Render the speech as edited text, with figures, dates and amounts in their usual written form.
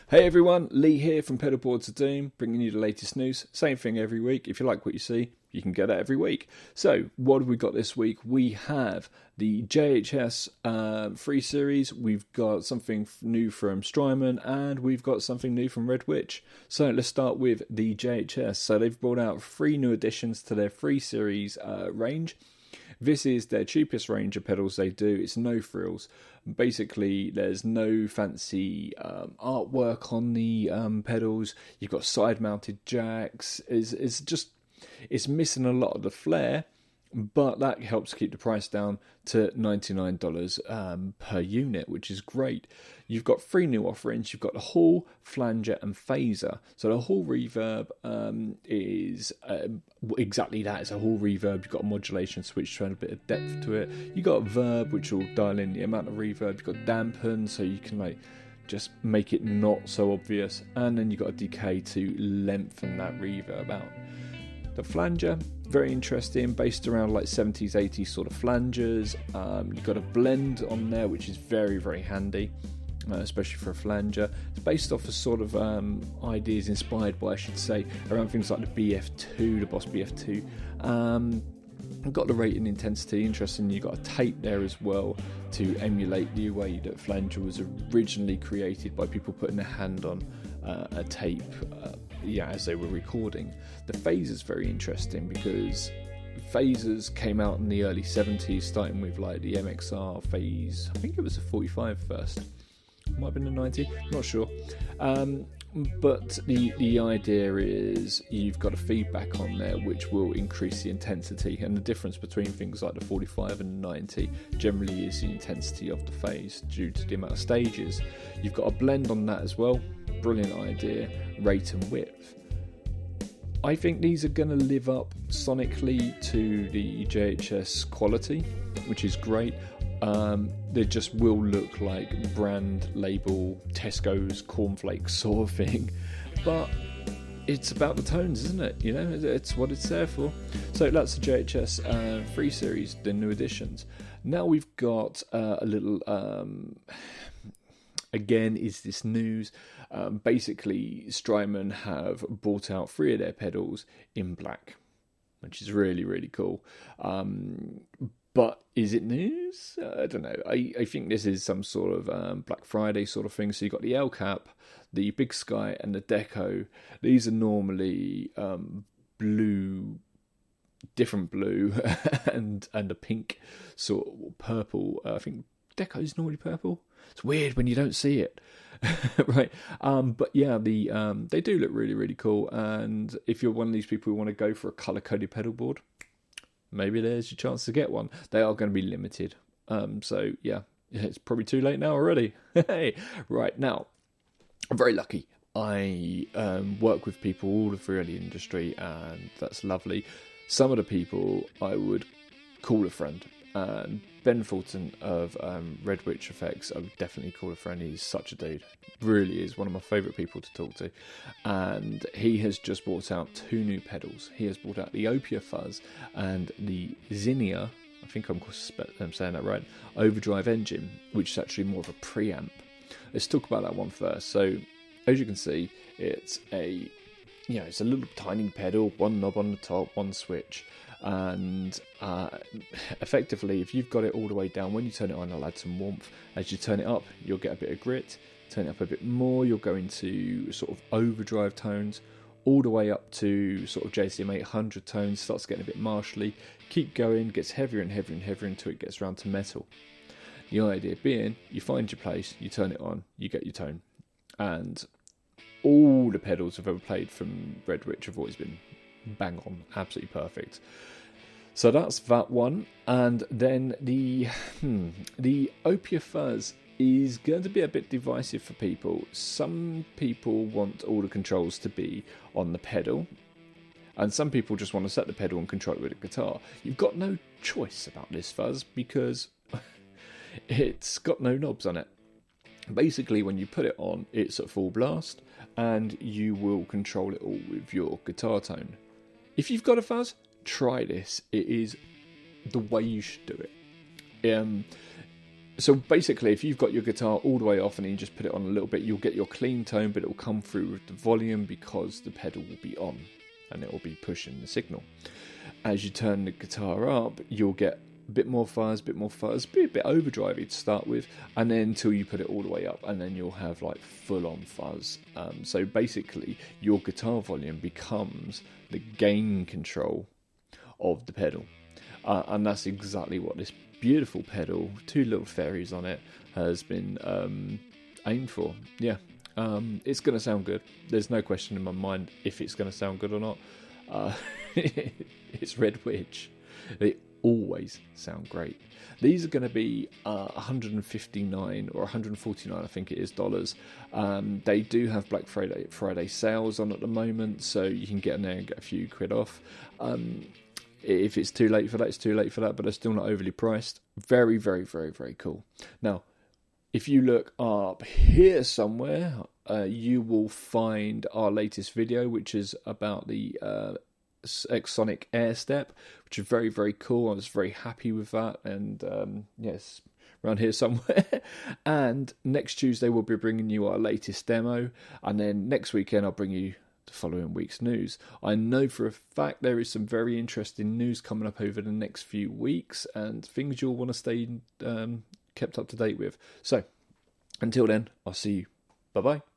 Hey everyone, Lee here from Pedalboards of Doom, bringing you the latest news. Same thing every week. If you like what you see, you can get it every week. So, what have we got this week? We have the JHS free series. We've got something new from Strymon, and we've got something new from Red Witch. So, let's start with the JHS. So, they've brought out 3 new additions to their free series range. This is their cheapest range of pedals they do. It's no frills. Basically, there's no fancy artwork on the pedals. You've got side-mounted jacks. It's missing a lot of the flair, but that helps keep the price down to $99 per unit, which is great. You've got 3 new offerings. You've got the Hall, Flanger, and Phaser. So the Hall Reverb is exactly that. It's a Hall Reverb. You've got a modulation switch to add a bit of depth to it. You've got Verb, which will dial in the amount of reverb. You've got Dampen, so you can just make it not so obvious. And then you've got a decay to lengthen that reverb out. The flanger, very interesting, based around 70s, 80s sort of flangers. You've got a blend on there, which is very, very handy, especially for a flanger. It's based off of sort of ideas inspired by, I should say, around things like the BF2, the Boss BF2. Got the rating intensity, interesting. You've got a tape there as well to emulate the way that flanger was originally created by people putting their hand on a tape as they were recording. The phaser's very interesting because phasers came out in the early 70s, starting with the MXR phase. I think it was a 45 first. Might have been a 90, not sure. But the idea is you've got a feedback on there which will increase the intensity, and the difference between things like the 45 and 90 generally is the intensity of the phase due to the amount of stages. You've got a blend on that as well. Brilliant idea, rate and width. I think these are going to live up sonically to the JHS quality, which is great. They just will look like brand label Tesco's cornflakes sort of thing, but it's about the tones, isn't it? It's what it's there for. So that's the JHS free series, the new editions. Now we've got a little again, is this news? Basically, Strymon have brought out 3 of their pedals in black, which is really, really cool. But is it news? I don't know. I think this is some sort of Black Friday sort of thing. So you've got the L cap, the Big Sky, and the Deco. These are normally blue, different blue, and a pink sort of purple. I think Deco is normally purple. It's weird when you don't see it, right? But yeah, they do look really, really cool. And if you're one of these people who want to go for a color-coded pedal board, maybe there's your chance to get one. They are going to be limited. So yeah, it's probably too late now already. Hey, right now, I'm very lucky. I work with people all through the industry, and that's lovely. Some of the people I would call a friend. Ben Fulton of Red Witch Effects, I would definitely call a friend. He's such a dude. Really is one of my favourite people to talk to. And he has just brought out 2 new pedals. He has brought out the Opia Fuzz and the Zinnia, I think I'm saying that right, Overdrive Engine, which is actually more of a preamp. Let's talk about that one first. So, as you can see, it's a little tiny pedal, 1 knob on the top, 1 switch. And effectively, if you've got it all the way down, when you turn it on, it'll add some warmth. As you turn it up, you'll get a bit of grit. Turn it up a bit more, you'll go into sort of overdrive tones, all the way up to sort of JCM 800 tones. Starts getting a bit martially. Keep going, gets heavier and heavier and heavier until it gets around to metal. The idea being, you find your place, you turn it on, you get your tone. And all the pedals I've ever played from Red Witch have always been bang on, absolutely perfect. So that's that one. And then the Opia Fuzz is going to be a bit divisive for people. Some people want all the controls to be on the pedal, and some people just want to set the pedal and control it with a guitar. You've got no choice about this fuzz because it's got no knobs on it. Basically, when you put it on, it's at full blast, and you will control it all with your guitar tone. If you've got a fuzz, try this. It is the way you should do it. So basically, if you've got your guitar all the way off and you just put it on a little bit, you'll get your clean tone, but it will come through with the volume because the pedal will be on and it will be pushing the signal. As you turn the guitar up, you'll get a bit more fuzz, be a bit overdrivey to start with, and then until you put it all the way up, and then you'll have like full-on fuzz. So basically, your guitar volume becomes the gain control of the pedal, and that's exactly what this beautiful pedal, 2 little fairies on it, has been aimed for. Yeah, it's going to sound good. There's no question in my mind if it's going to sound good or not. It's Red Witch. They always sound great. These are going to be 159 or 149, I think it is, dollars. They do have Black Friday sales on at the moment, so you can get in there and get a few quid off. If it's too late for that, it's too late for that, but they're still not overly priced. Very, very, very, very cool. Now, if you look up here somewhere, you will find our latest video, which is about the X-Sonic Air Step, which is very, very cool. I was very happy with that, and yes, around here somewhere. And next Tuesday, we'll be bringing you our latest demo, and then next weekend, I'll bring you the following week's news. I know for a fact there is some very interesting news coming up over the next few weeks and things you'll want to stay kept up to date with. So until then, I'll see you. Bye bye.